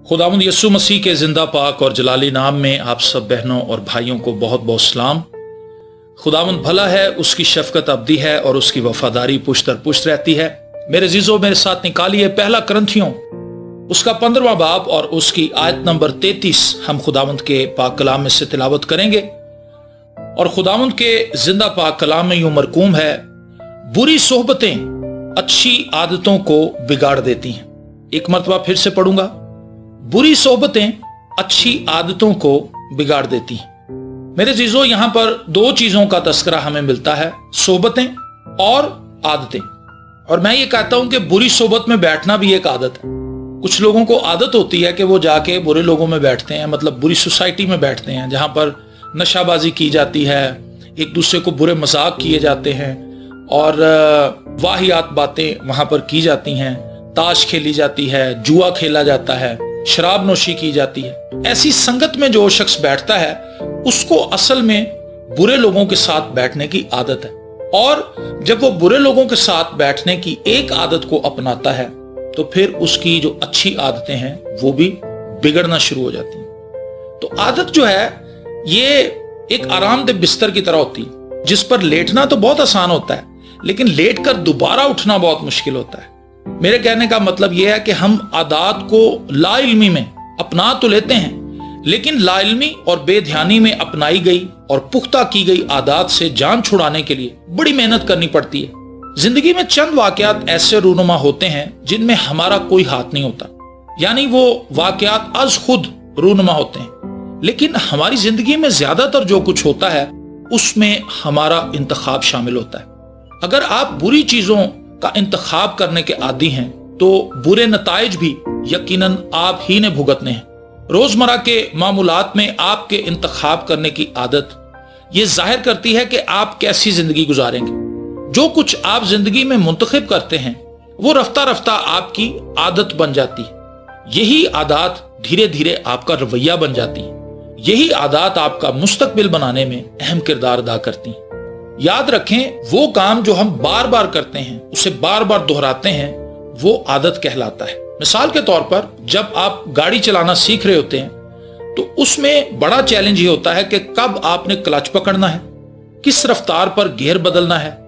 खुदावंद यीशु मसीह के जिंदा पाक और जलाली नाम में आप सब बहनों और भाइयों को बहुत बहुत सलाम। खुदावंद भला है, उसकी शफकत अब्दी है और उसकी वफादारी पुश्त दर पुश्त रहती है। मेरे जीजो मेरे साथ निकालिए पहला करंथियों उसका 15वां बाब और उसकी आयत नंबर 33 हम खुदावंद के पाक कलाम में से तिलावत करेंगे। और खुदावंद के जिंदा पाक कलाम में यूं मरकूम है, बुरी सोहबतें अच्छी आदतों को बिगाड़ देती हैं। एक मर्तबा फिर से पढ़ूंगा, बुरी सोहबतें अच्छी आदतों को बिगाड़ देती हैं। मेरे जीजो यहां पर दो चीजों का तस्करा हमें मिलता है, सोहबतें और आदतें। और मैं ये कहता हूं कि बुरी सोहबत में बैठना भी एक आदत है। कुछ लोगों को आदत होती है कि वो जाके बुरे लोगों में बैठते हैं, मतलब बुरी सोसाइटी में बैठते हैं जहां पर नशाबाजी की जाती है, एक दूसरे को बुरे मजाक किए जाते हैं और वाहियात बातें वहां पर की जाती हैं, ताश खेली जाती है, जुआ खेला जाता है, शराब नोशी की जाती है। ऐसी संगत में जो शख्स बैठता है उसको असल में बुरे लोगों के साथ बैठने की आदत है। और जब वो बुरे लोगों के साथ बैठने की एक आदत को अपनाता है तो फिर उसकी जो अच्छी आदतें हैं वो भी बिगड़ना शुरू हो जाती हैं। तो आदत जो है ये एक आरामदेह बिस्तर की तरह होती है जिस पर लेटना तो बहुत आसान होता है, लेकिन लेट कर दोबारा उठना बहुत मुश्किल होता है। मेरे कहने का मतलब यह है कि हम आदात को लाइल्मी में अपना तो लेते हैं, लेकिन लाइल्मी और बेध्यानी में अपनाई गई और पुख्ता की गई आदात से जान छुड़ाने के लिए बड़ी मेहनत करनी पड़ती है। जिंदगी में चंद वाकयात ऐसे रूनुमा होते हैं जिनमें हमारा कोई हाथ नहीं होता, यानी वो वाकयात अज खुद रूनुमा होते हैं। लेकिन हमारी जिंदगी में ज्यादातर जो कुछ होता है उसमें हमारा इंतखाब शामिल होता है। अगर आप बुरी चीजों का इंतखाब करने के आदी हैं तो बुरे नताइज भी यकीनन आप ही ने भुगतने हैं। रोजमर्रा के मामूलात में आपके इंतखाब करने की आदत ये जाहिर करती है कि आप कैसी जिंदगी गुजारेंगे। जो कुछ आप जिंदगी में मुंतखब करते हैं वो रफ्ता रफ्ता आपकी आदत बन जाती है। यही आदत धीरे धीरे आपका रवैया बन जाती है। यही आदत आपका मुस्तकबिल बनाने में अहम किरदार अदा करती है। याद रखें, वो काम जो हम बार बार करते हैं, उसे बार बार दोहराते हैं, वो आदत कहलाता है। मिसाल के तौर पर जब आप गाड़ी चलाना सीख रहे होते हैं तो उसमें बड़ा चैलेंज ये होता है कि कब आपने क्लच पकड़ना है, किस रफ्तार पर गियर बदलना है,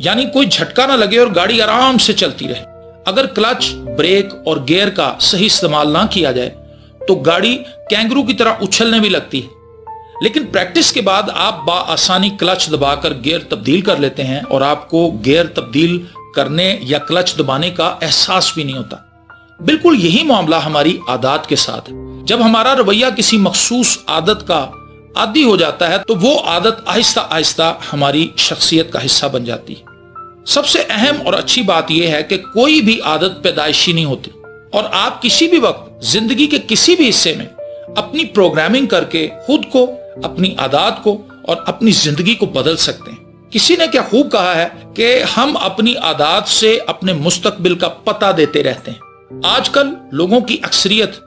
यानी कोई झटका ना लगे और गाड़ी आराम से चलती रहे। अगर क्लच, ब्रेक और गियर का सही इस्तेमाल ना किया जाए तो गाड़ी कैंगरू की तरह उछलने भी लगती है। लेकिन प्रैक्टिस के बाद आप बाआसानी क्लच दबाकर गियर तब्दील कर लेते हैं और आपको गियर तब्दील करने या क्लच दबाने का एहसास भी नहीं होता। बिल्कुल यही मामला हमारी आदत के साथ है। जब हमारा रवैया किसी मखसूस आदत का आदी हो जाता है तो वो आदत आहिस्ता आहिस्ता हमारी शख्सियत का हिस्सा बन जाती है। सबसे अहम और अच्छी बात यह है कि कोई भी आदत पैदाइशी नहीं होती और आप किसी भी वक्त जिंदगी के किसी भी हिस्से में अपनी प्रोग्रामिंग करके खुद को, अपनी आदत को और अपनी जिंदगी को बदल सकते हैं। किसी ने क्या खूब कहा है कि हम अपनी आदत से अपने मुस्तकबिल का पता देते रहते हैं। आजकल लोगों की अक्सरियत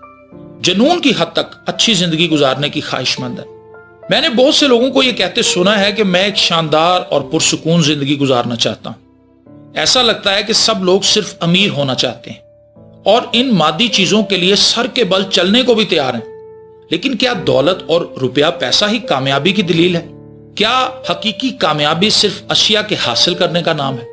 जुनून की हद तक अच्छी जिंदगी गुजारने की ख्वाहिशमंद है। मैंने बहुत से लोगों को यह कहते सुना है कि मैं एक शानदार और पुरसुकून जिंदगी गुजारना चाहता हूं। ऐसा लगता है कि सब लोग सिर्फ अमीर होना चाहते हैं और इन मादी चीजों के लिए सर के बल चलने को भी तैयार हैं। लेकिन क्या दौलत और रुपया पैसा ही कामयाबी की दलील है? क्या हकीकी कामयाबी सिर्फ अशिया के हासिल करने का नाम है?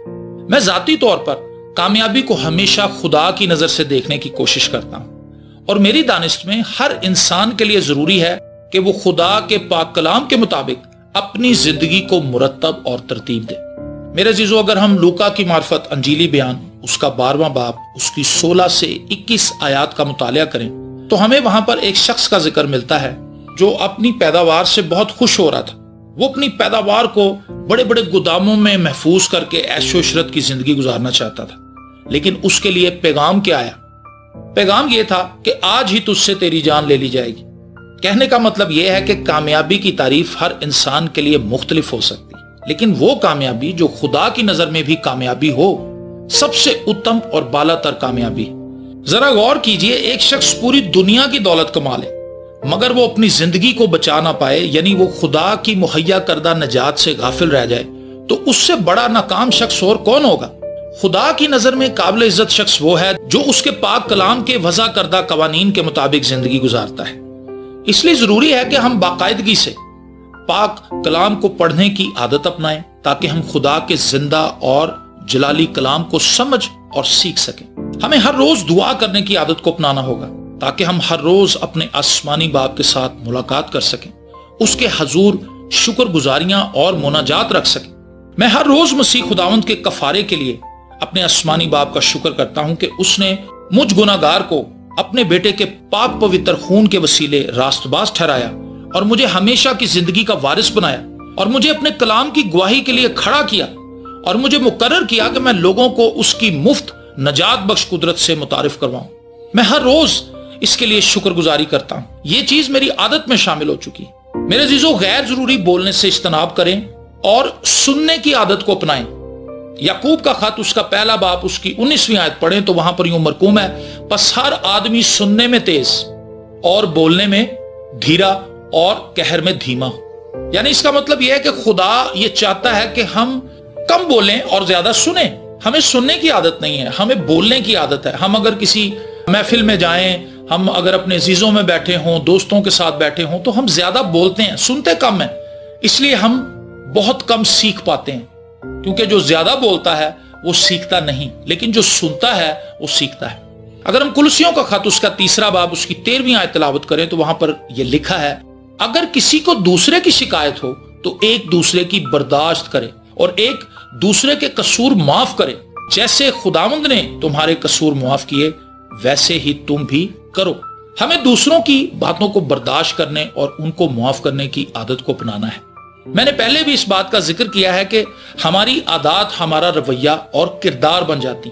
मैं जाती तौर पर कामयाबी को हमेशा खुदा की नजर से देखने की कोशिश करता हूं और मेरी दानिश में हर इंसान के लिए जरूरी है कि वो खुदा के पाक कलाम के मुताबिक अपनी जिंदगी को मुरतब और तरतीब दे। मेरे जीजो, अगर हम लूका की मार्फत अंजीली बयान उसका 12वां बाब उसकी 16 से 21 आयात का मुतालिया करें तो हमें वहां पर एक शख्स का जिक्र मिलता है जो अपनी पैदावार से बहुत खुश हो रहा था। वो अपनी पैदावार को बड़े बड़े गोदामों में महफूज करके ऐशो इशरत की जिंदगी गुजारना चाहता था, लेकिन उसके लिए पैगाम क्या आया? पैगाम यह था कि आज ही तुझसे तेरी जान ले ली जाएगी। कहने का मतलब यह है कि कामयाबी की तारीफ हर इंसान के लिए मुख्तलिफ हो सकती है, लेकिन वो कामयाबी जो खुदा की नजर में भी कामयाबी हो, सबसे उत्तम और बालातर कामयाबी। जरा गौर कीजिए, एक शख्स पूरी दुनिया की दौलत कमा ले मगर वो अपनी जिंदगी को बचा ना पाए, यानी वो खुदा की मुहैया करदा नजात से गाफिल रह जाए, तो उससे बड़ा नाकाम शख्स और कौन होगा? خدا کی نظر میں قابل عزت شخص وہ ہے جو اس کے پاک کلام کے وضع کردہ قوانین کے مطابق زندگی گزارتا ہے۔ اس لیے ضروری ہے کہ ہم باقاعدگی سے پاک کلام کو پڑھنے کی عادت اپنائیں تاکہ ہم خدا کے زندہ اور جلالی کلام کو سمجھ اور سیکھ سکیں۔ ہمیں ہر روز دعا کرنے کی عادت کو اپنانا ہوگا تاکہ ہم ہر روز اپنے آسمانی باپ کے ساتھ ملاقات کر سکیں، اس کے حضور شکر گزاریاں اور مناجات رکھ سکیں۔ میں ہر روز مسیح خداوند کے کفارے کے لیے اپنے آسمانی باپ کا شکر کرتا ہوں کہ اس نے مجھ گناہگار کو اپنے بیٹے کے پاک پوتر خون کے وسیلے راست باز ٹھہرایا اور مجھے ہمیشہ کی زندگی کا وارث بنایا اور مجھے اپنے کلام کی گواہی کے لیے کھڑا کیا اور مجھے مقرر کیا کہ میں لوگوں کو اس کی مفت نجات بخش قدرت سے متعارف کرواؤں۔ میں ہر روز اس کے لیے شکر گزاری کرتا ہوں۔ یہ چیز میری عادت میں شامل ہو چکی ہے۔ میرے عزیزو، غیر ضروری بولنے سے اجتناب کریں اور سننے کی عادت کو اپنائیں۔ یعقوب کا خط اس کا پہلا باب اس کی 19ویں آیت پڑھیں تو وہاں پر یوں مرقوم ہے، پس ہر آدمی سننے میں تیز اور بولنے میں دھیرا اور قہر میں دھیما ہو۔ یعنی اس کا مطلب یہ ہے کہ خدا یہ چاہتا ہے کہ ہم کم بولیں اور زیادہ سنیں۔ ہمیں سننے کی عادت نہیں ہے، ہمیں بولنے کی عادت ہے۔ ہم اگر کسی محفل میں جائیں، ہم اگر اپنے عزیزوں میں بیٹھے ہوں، دوستوں کے ساتھ بیٹھے ہوں تو ہم زیادہ بولتے ہیں، سنتے کم ہیں۔ اس لیے ہم بہت کم سیکھ پاتے ہیں، کیونکہ جو زیادہ بولتا ہے وہ سیکھتا نہیں، لیکن جو سنتا ہے وہ سیکھتا ہے۔ اگر ہم کلوسیوں کا خط اس کا 3 باب اس کی 13ویں آیت تلاوت کریں تو وہاں پر یہ لکھا ہے، اگر کسی کو دوسرے کی شکایت ہو تو ایک دوسرے کی برداشت کرے اور ایک دوسرے کے قصور معاف کرے، جیسے خداوند نے تمہارے قصور معاف کیے ویسے ہی تم بھی کرو۔ ہمیں دوسروں کی باتوں کو برداشت کرنے اور ان کو معاف کرنے کی عادت کو اپنانا ہے۔ میں نے پہلے بھی اس بات کا ذکر کیا ہے کہ ہماری عادات ہمارا رویہ اور کردار بن جاتی۔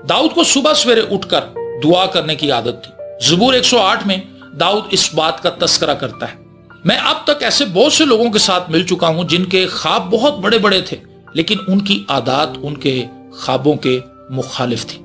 داؤد کو صبح سویرے اٹھ کر دعا کرنے کی عادت تھی۔ زبور 108 میں داؤد اس بات کا تذکرہ کرتا ہے۔ میں اب تک ایسے بہت سے لوگوں کے ساتھ مل چکا ہوں جن کے خواب بہت بڑے بڑے تھے، لیکن ان کی عادات ان کے خوابوں کے مخالف تھی۔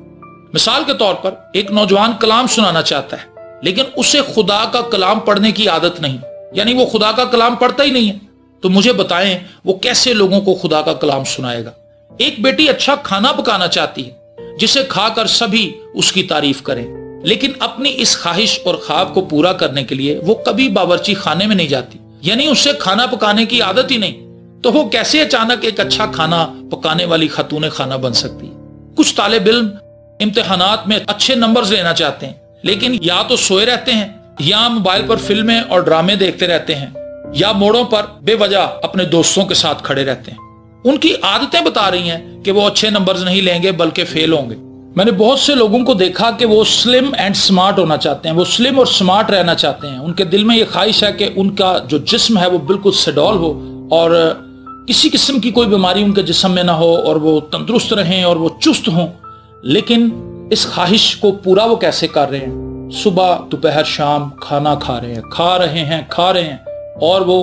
مثال کے طور پر ایک نوجوان کلام سنانا چاہتا ہے، لیکن اسے خدا کا کلام پڑھنے کی عادت نہیں، یعنی وہ خدا کا کلام پڑھتا ہی نہیں ہے، تو مجھے بتائیں وہ کیسے لوگوں کو خدا کا کلام سنائے گا۔ ایک بیٹی اچھا کھانا پکانا چاہتی ہے جسے کھا کر سبھی اس کی تعریف کریں، لیکن اپنی اس خواہش اور خواب کو پورا کرنے کے لیے وہ کبھی باورچی خانے میں نہیں جاتی، یعنی اسے کھانا پکانے کی عادت ہی نہیں، تو وہ کیسے اچانک ایک اچھا کھانا پکانے والی خاتون خانہ بن سکتی ہے؟ کچھ طالب علم امتحانات میں اچھے نمبرز لینا چاہتے ہیں، لیکن یا تو سوئے رہتے ہیں یا موبائل پر فلمیں اور ڈرامے دیکھتے رہتے ہیں یا موڑوں پر بے وجہ اپنے دوستوں کے ساتھ کھڑے رہتے ہیں۔ ان کی عادتیں بتا رہی ہیں کہ وہ اچھے نمبرز نہیں لیں گے بلکہ فیل ہوں گے۔ میں نے بہت سے لوگوں کو دیکھا کہ وہ سلم اینڈ سمارٹ ہونا چاہتے ہیں، وہ سلم اور سمارٹ رہنا چاہتے ہیں۔ ان کے دل میں یہ خواہش ہے کہ ان کا جو جسم ہے وہ بالکل سڈول ہو اور کسی قسم کی کوئی بیماری ان کے جسم میں نہ ہو اور وہ تندرست رہیں اور وہ چست ہوں، لیکن اس خواہش کو پورا وہ کیسے کر رہے ہیں؟ صبح دوپہر شام کھانا کھا رہے ہیں اور وہ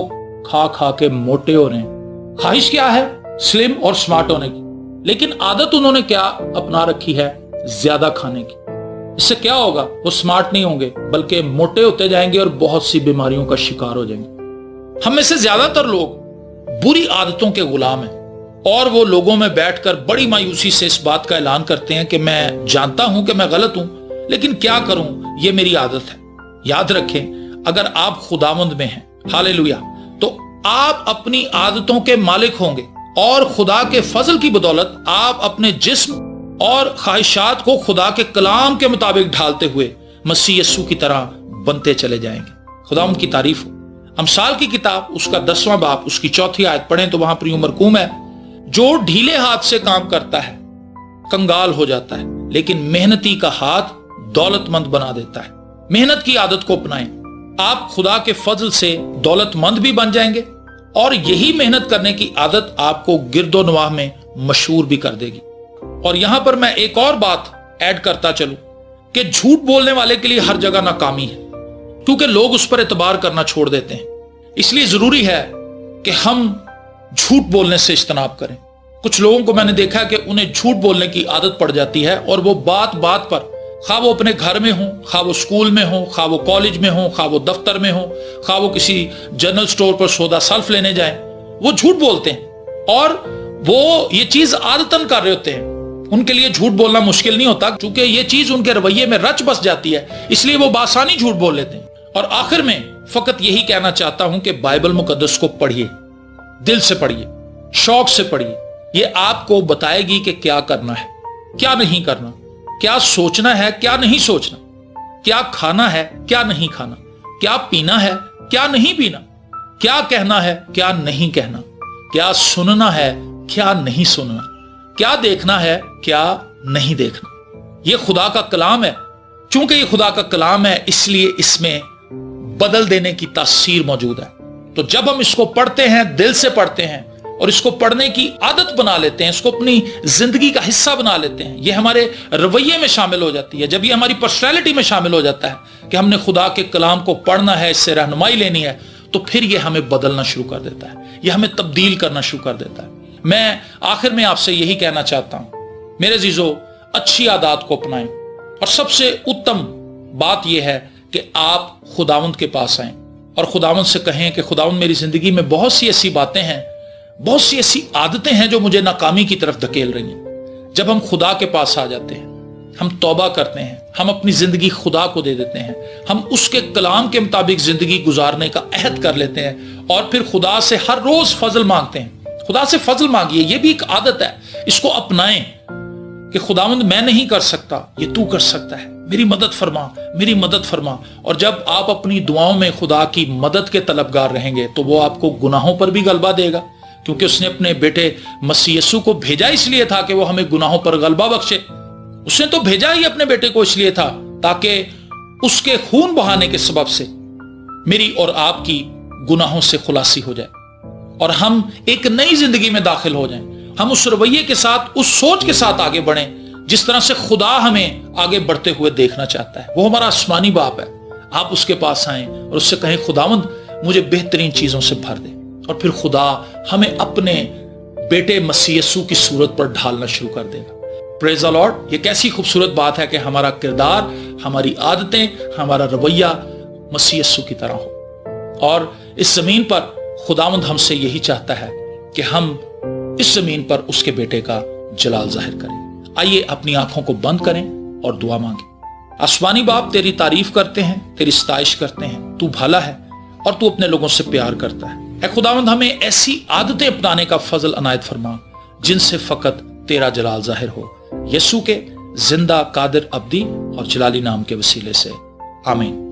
کھا کے موٹے ہو رہے ہیں۔ خواہش کیا ہے؟ سلم اور سمارٹ ہونے کی، لیکن عادت انہوں نے کیا اپنا رکھی ہے؟ زیادہ کھانے کی۔ اس سے کیا ہوگا؟ وہ سمارٹ نہیں ہوں گے بلکہ موٹے ہوتے جائیں گے اور بہت سی بیماریوں کا شکار ہو جائیں گے۔ ہم میں سے زیادہ تر لوگ بری عادتوں کے غلام ہیں اور وہ لوگوں میں بیٹھ کر بڑی مایوسی سے اس بات کا اعلان کرتے ہیں کہ میں جانتا ہوں کہ میں غلط ہوں، لیکن کیا کروں، یہ میری عادت ہے۔ یاد رکھیں، اگر آپ خداوند میں ہیں، ہاللیلویہ، تو آپ اپنی عادتوں کے مالک ہوں گے اور خدا کے فضل کی بدولت آپ اپنے جسم اور خواہشات کو خدا کے کلام کے مطابق ڈھالتے ہوئے مسیح یسوع کی طرح بنتے چلے جائیں گے۔ خداوند کی تعریف ہو۔ امثال کی کتاب اس کا 10واں باب اس کی 4 آیت پڑھیں تو وہاں پر یوں مرقوم ہے، جو ڈھیلے ہاتھ سے کام کرتا ہے کنگال ہو جاتا ہے، لیکن محنتی کا ہاتھ دولت مند بنا دیتا ہے۔ محنت کی عادت کو اپنائیں، آپ خدا کے فضل سے دولت مند بھی بن جائیں گے اور یہی محنت کرنے کی عادت آپ کو گرد و نواح میں مشہور بھی کر دے گی۔ اور یہاں پر میں ایک اور بات ایڈ کرتا چلوں کہ جھوٹ بولنے والے کے لیے ہر جگہ ناکامی ہے، کیونکہ لوگ اس پر اعتبار کرنا چھوڑ دیتے ہیں۔ اس لیے ضروری ہے کہ ہم جھوٹ بولنے سے اجتناب کریں۔ کچھ لوگوں کو میں نے دیکھا کہ انہیں جھوٹ بولنے کی عادت پڑ جاتی ہے اور وہ بات بات پر، خواہ وہ اپنے گھر میں ہوں، خواہ وہ اسکول میں ہوں، خواہ وہ کالج میں ہوں، خواہ وہ دفتر میں ہوں، خواہ وہ کسی جنرل سٹور پر سودا سلف لینے جائیں، وہ جھوٹ بولتے ہیں اور وہ یہ چیز عادتاً کر رہے ہوتے ہیں۔ उनके लिए झूठ बोलना मुश्किल नहीं होता, क्योंकि ये चीज उनके रवैये में रच बस जाती है, इसलिए वो बासानी झूठ बोल लेते हैं। और आखिर में फकत यही कहना चाहता हूं कि बाइबल मुकद्दस को पढ़िए, दिल से पढ़िए, शौक से पढ़िए। ये आपको बताएगी कि क्या करना है, क्या नहीं करना, क्या सोचना है, क्या नहीं सोचना, क्या खाना है, क्या नहीं खाना, क्या पीना है, क्या नहीं पीना, क्या कहना है, क्या नहीं कहना, क्या सुनना है, क्या नहीं सुनना, क्या देखना है, क्या नहीं देखना। यह खुदा का कलाम है। चूंकि ये खुदा का कलाम है, इसलिए इसमें बदल देने की तासीर मौजूद है। तो जब हम इसको पढ़ते हैं, दिल से पढ़ते हैं और इसको पढ़ने की आदत बना लेते हैं, इसको अपनी जिंदगी का हिस्सा बना लेते हैं, ये हमारे रवैये में शामिल हो जाती है। जब ये हमारी पर्सनैलिटी में शामिल हो जाता है कि हमने खुदा के कलाम को पढ़ना है, इससे रहनुमाई लेनी है, तो फिर ये हमें बदलना शुरू कर देता है, ये हमें तब्दील करना शुरू कर देता है। मैं आखिर में आपसे यही कहना चाहता हूं, मेरे अजीजों, अच्छी आदत को अपनाएं। और सबसे उत्तम बात यह है कि आप खुदावंद के पास आएं और खुदावंद से कहें कि खुदावंद, मेरी जिंदगी में बहुत सी ऐसी बातें हैं, बहुत सी ऐसी आदतें हैं जो मुझे नाकामी की तरफ धकेल रही हैं। जब हम खुदा के पास आ जाते हैं, हम तौबा करते हैं, हम अपनी जिंदगी खुदा को दे देते हैं, हम उसके कलाम के मुताबिक जिंदगी गुजारने का अहद कर लेते हैं और फिर खुदा से हर रोज फजल मांगते हैं। खुदा से फजल मांगिए, ये भी एक आदत है, इसको अपनाएं कि खुदावंद, मैं नहीं कर सकता, ये तू कर सकता है, मेरी मदद फरमा, मेरी मदद फरमा। और जब आप अपनी दुआओं में खुदा की मदद के तलबगार रहेंगे तो वो आपको गुनाहों पर भी गलबा देगा, क्योंकि उसने अपने बेटे मसीह यीशु को भेजा इसलिए था कि वो हमें गुनाहों पर गलबा बख्शे। उसने तो भेजा ही अपने बेटे को इसलिए था ताकि उसके खून बहाने के सबब से मेरी और आपकी गुनाहों से खुलासी हो जाए और हम एक नई जिंदगी में दाखिल हो जाएं। हम उस रवैये के साथ, उस सोच के साथ आगे बढ़ें जिस तरह से खुदा हमें आगे बढ़ते हुए देखना चाहता है। वो हमारा आसमानी बाप है। आप उसके पास आएं और उससे कहें, खुदावंद, मुझे बेहतरीन चीजों से भर दे। और फिर खुदा हमें अपने बेटे मसीह यीशु की सूरत पर ढालना शुरू कर देगा। Praise the Lord. ये कैसी खूबसूरत बात है कि हमारा किरदार, हमारी आदतें, हमारा रवैया मसीह यीशु की तरह हो। और इस जमीन पर खुदावंद हमसे यही चाहता है कि हम इस जमीन पर उसके बेटे का जलाल जाहिर करें। आइए अपनी आंखों को बंद करें और दुआ मांगें। आसमानी बाप, तेरी तारीफ करते हैं, तेरी सताइश करते हैं। तू भला है और तू अपने लोगों से प्यार करता है। ऐ खुदावंद, हमें ऐसी आदतें अपनाने का फजल अनायत फरमा जिनसे फकत तेरा जलाल जाहिर हो। यीशु के जिंदा, कादिर, अब्दी और जलाली नाम के वसीले से, आमीन।